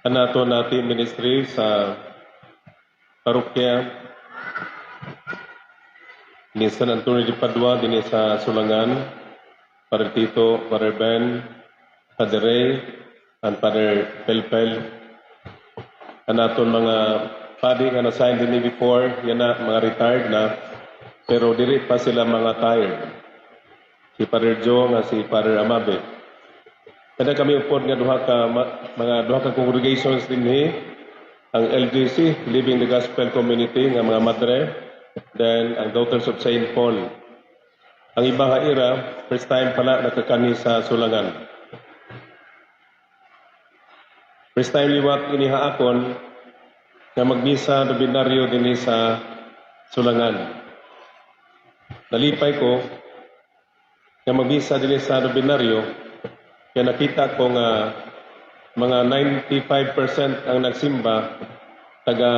Anato natin ministry sa parokya ni San Antonio de Padua din sa Sulangan, Padre Tito, Padre Ben, Padre Ray, and Padre Pelpel. Anaton mga padi nga na-sign din before, yan na mga retired na, pero diri pa sila mga tired. Si Padre Joe nga si Padre Amabe. Kada kami upod nga mga duha ka congregations dinhi, ang LGC, Living the Gospel Community nga mga madre, then ang Daughters of St. Paul. Ang ibang haira, first time pala nakakani sa Sulangan. First time liwat inihaakon nga magbisa do binaryo dinhi sa Sulangan. Nalipay ko nga magbisa dinhi sa do binaryo. Kaya nakita ko nga mga 95% ang nagsimba taga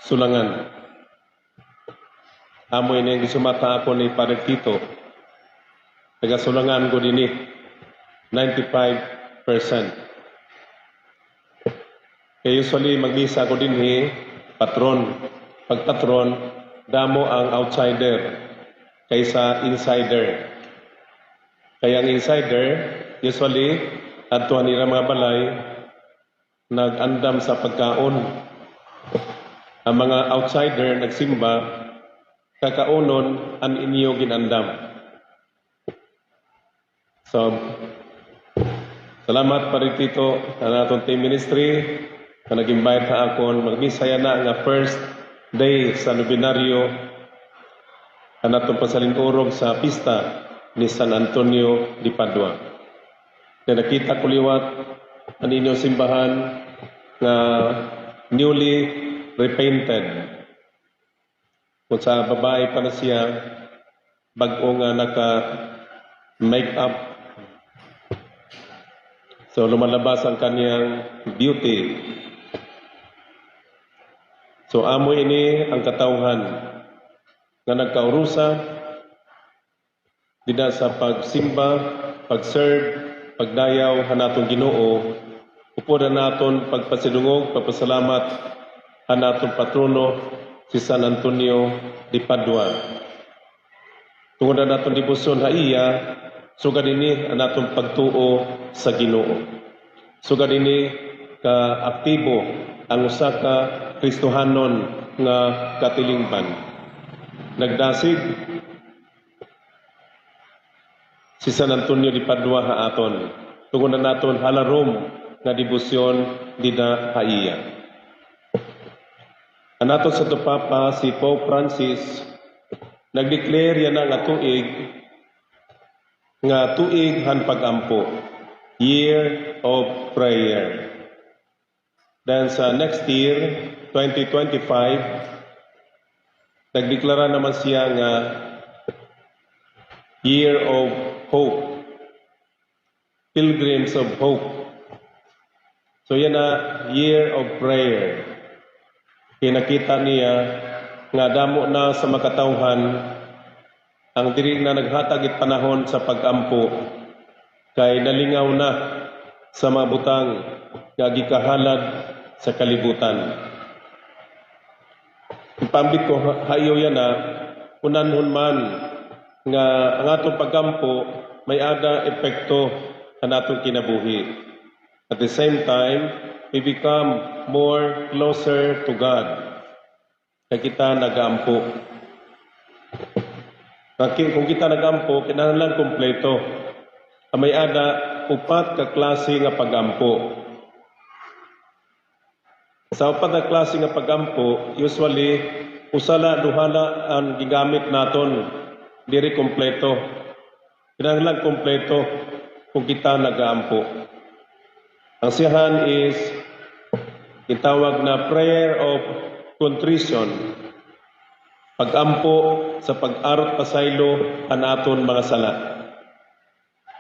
Sulangan. Amoy na yung gisumata ako ni Padre Tito. Taga Sulangan ko din 95%. Kaya usually magbisa ko din patron. Pag patron, damo ang outsider kaysa insider. Kaya ang insider, usually, adtuan nila mga balay, nag-andam sa pagkaon. Ang mga outsider nagsimba, kakaunon ang inyo ginandam. So, salamat Padre Tito na natong team ministry na nag-invite na akon. Magbisaya na nga first day sa nobinaryo na natong pasalingurog sa pista ni San Antonio de Padua. Kaya nakita ko liwat ang inyong simbahan na newly repainted. Kung sa babae pa na siya, bago nga naka-make up. So lumalabas ang kanyang beauty. So amo ini ang katawhan na nagkaurusa dida sa pagsimba, pag-serve, pagdayaw hanatong Ginoo, upod naton pagpasidungog, pagpasalamat hanatong patrono si San Antonio de Padua. Tungod na naton debosyon haiya, sugad ini anatong pagtuo sa Ginoo. Sugad ini ka aktibo ang usa ka Kristohanon nga katilingban. Nagdasig si San Antonio de Padua haaton. Tungod na naton halarom nga debosyon dida haiya. Anaton sa Papa si Pope Francis nag-declare yan nga tuig han pag-ampo, Year of Prayer. Then sa next year, 2025, nagdeklara naman siya nga Year of Hope, Pilgrims of Hope. So yan na Year of Prayer. Kinakita niya nga damo na sa makatawhan ang diri na naghatag panahon sa pag-ampo kay nalingaw na sa mga butang nga gikahalad sa kalibutan. Pambit ko hayo yan na unanhon man nga ang atong pagkampo may ada epekto ang atong kinabuhi. At the same time, we become more closer to God. Kaya kita nag-ampo. Kung kita nag-ampo, kinahanglan kompleto. May ada upat ka klase nga pag-ampo. Sa upat na klase nga pag-ampo, usually usala duhala ang gigamit naton diri kompleto. Kinahanglan kompleto kung kita nag-ampo. Ang siyahan is itawag na prayer of contrition. Pag-ampo sa pag-arot pasaylo ang aton mga sala.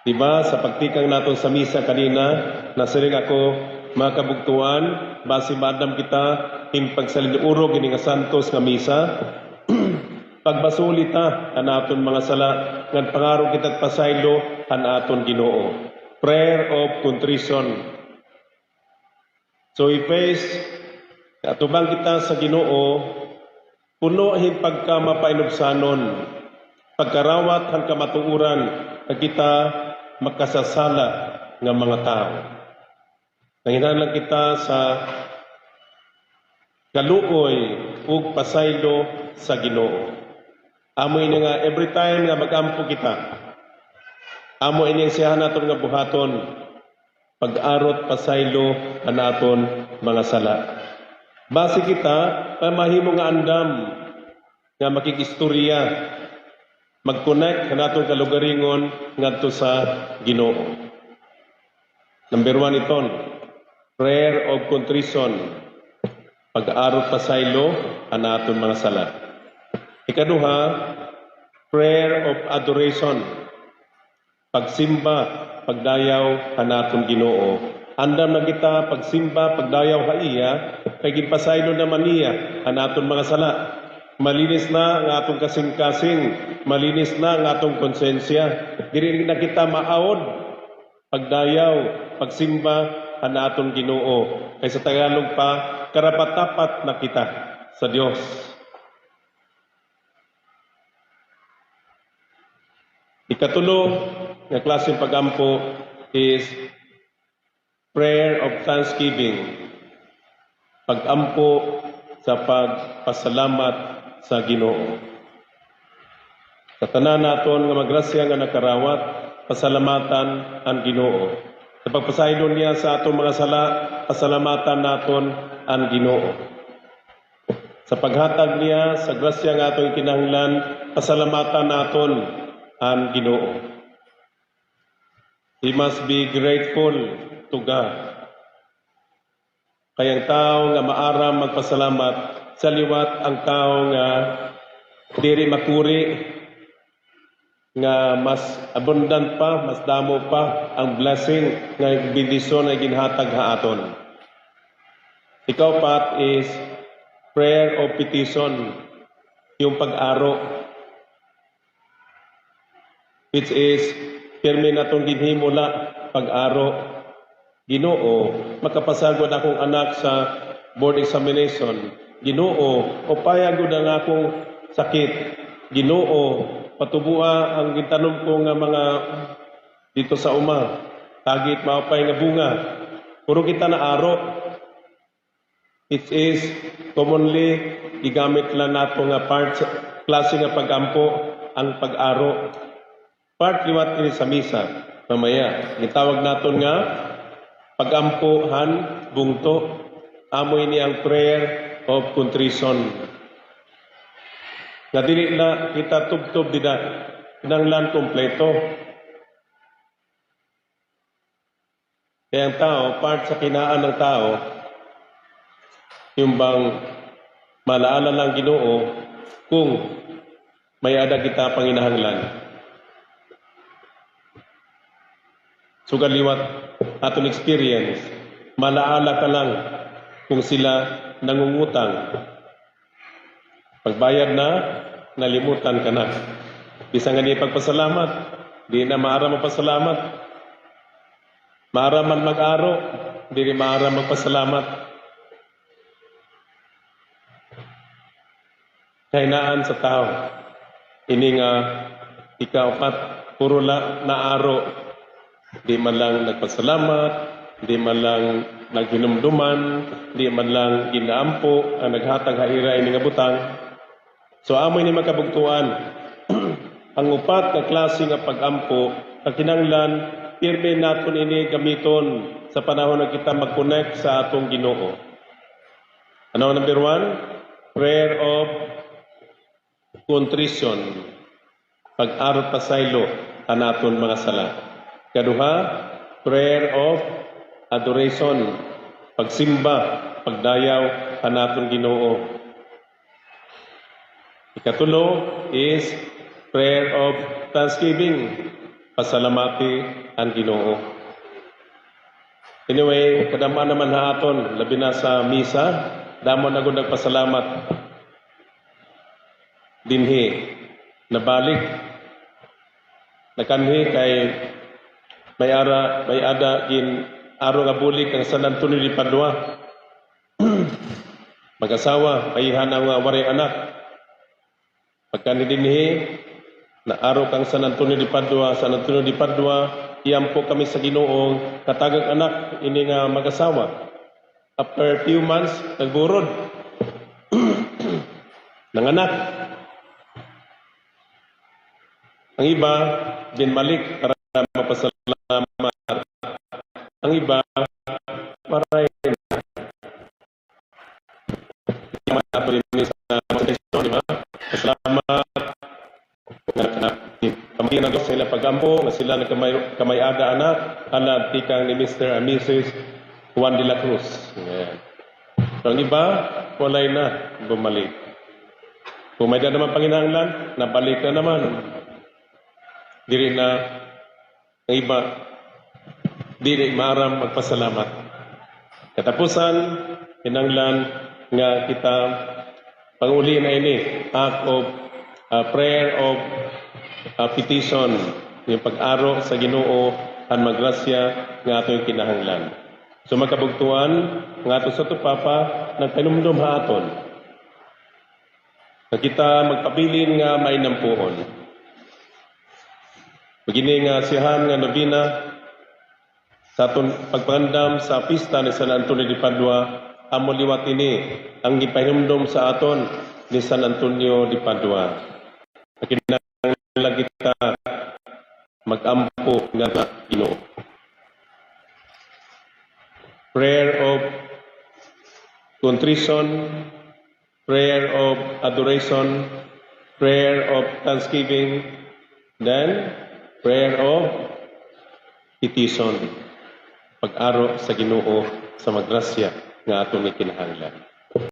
Diba sa pagtikang naton sa misa kanina, nasiring ako mga kabugtuan, base madam kita in pagsalinurog ini nga santos nga misa. Pagbasulita ang aton mga sala, ngan pangarong kitag pasaylo ang aton Ginoo. Prayer of contrition. So face atubang kita sa Ginoo puno hin pagka mapainubsanon pagkarawat han kamatuuran na kita makasasala nga mga tao. Nanginahanglan kita sa kaluoy ug pasaylo sa Ginoo. Amo ini nga every time nga magampo kita. Amo ini siya naton nga buhaton pag-arot pasaylo naton mga sala. Base kita mahimo nga andam nga makikistorya mag-connect naton kalugaringon ngadto sa Ginoo. Number 1 iton, prayer of contrition. Pag-arot pasaylo naton mga sala. Ikaduha, prayer of adoration. Pagsimba, pagdayaw naton Ginoo. Andam na kita pagsimba, pagdayaw iya, kay ginpasaylo naman niya naton mga sala. Malinis na ang atong kasing-kasing, malinis na ang atong konsensya. Diri na kita maawod, pagdayaw, pagsimba naton Ginoo. Kay sa Tagalog pa, karapat-dapat na kita sa Dios. Ikatulo nga klaseng pagampo is prayer of thanksgiving. Pagampo sa pagpasalamat sa Ginoo. Sa tanan naton nga magrasya nga nakarawat, pasalamatan ang Ginoo. Sa pagpasaylo niya sa atong mga sala, pasalamatan naton ang Ginoo. Sa paghatag niya sa grasya nga atong kinahanglan, pasalamatan naton ang Ginoo. We must be grateful to God. Kayang tao nga maaram magpasalamat sa liwat ang tao nga diri makuri nga mas abundant pa, mas damo pa ang blessing nga bendisyon nga ginhatag haaton. Ikaw pat is prayer of petition, yung pag-aro, which is pirmi natong ginhimula pag-aro. Ginoo, makapasagod akong anak sa board examination. Ginoo, upaya gud ang akong sakit. Ginoo, patubua ang gitanom ko nga mga dito sa uma. Tagit maupay nga bunga. Puro kita na aro. It is commonly gigamit lang nato nga part klase nga pagampo ang pag-aro. Part liwat ini sa misa. Mamaya, gitawag naton nga pagampohan bungto. Amoy ni ang prayer of contrition. Nga dili na kita tubtob dida kinanglan kompleto. Kaya ang tao, part sa kinaan ng tao, yung bang malaala lang Ginoo kung may ada kita panginahanglan. Sugaliwat aton experience, malaala ka lang kung sila nangungutang. Pagbayad na, nalimutan ka na. Bisa nga di pagpasalamat, di na maara magpasalamat. Maara man mag-aro, di rin maara magpasalamat. Kahinaan sa tao, ini nga ikaw pat puro na aro. Di man lang nagpasalamat, di man lang naghinumduman, di man lang ginaampo ang naghatag hairay ni nga butang. So amoy ni makabugtuan ang upat nga klase nga pagampo kakinanglan pirmi naton ini gamiton sa panahon na kita mag-connect sa atong Ginoo. Ano number 1? Prayer of contrition. Pag-arot pasaylo anaton mga sala. Kaduha, prayer of adoration. Pagsimba, pagdayaw anaton Ginoo. Ikatulo is prayer of thanksgiving. Pasalamati ang Ginoo. Anyway, kadama naman haaton, labi na sa misa, damo na gud nagpasalamat. Dinhi, nabalik, nakanhi kay may ada gin aro nga bulik ang San Antonio de Padua. mag-asawa, payihan ang waray anak. Pagka nidinhi, na araw kang San Antonio de Padua, iyampo kami sa Ginoong katagag anak, ini nga mag-asawa. After few months, nagburod. Nanganak. Ang iba, binmalik para mapasalamat. Ang iba, maray na. Ito rin sa protection, di ba? Salamat. Kami na sila pagampo, na sila nagkamay-aga anak, alad tikang ni Mr. and Mrs. Juan de la Cruz. Ayan. So, ang iba, walay na, bumalik. Kung may naman panginahanglan, nabalik na naman. Diri na, ang iba, diri maaram magpasalamat. Katapusan, kinanglan nga kita panguli na ini, act of prayer of petition, yung pag-aro sa Ginoo ang magrasya nga ato kinahanglan. So magkabugtuan nga ato sa tupapa nagpanumdum haaton. Na kita magpabilin nga may nampuon. Begini nga siyahan nga nobina sa aton pagpangandam sa pista ni San Antonio de Padua, amo liwat ini ang gipahinumdom sa aton ni San Antonio de Padua. Kinahanglan kita mag-ampo nga Ginoo. Prayer of contrition, prayer of adoration, prayer of thanksgiving, then prayer of petition. Pag-aro sa Ginoo sa magrasya nga aton ni kinahanglan.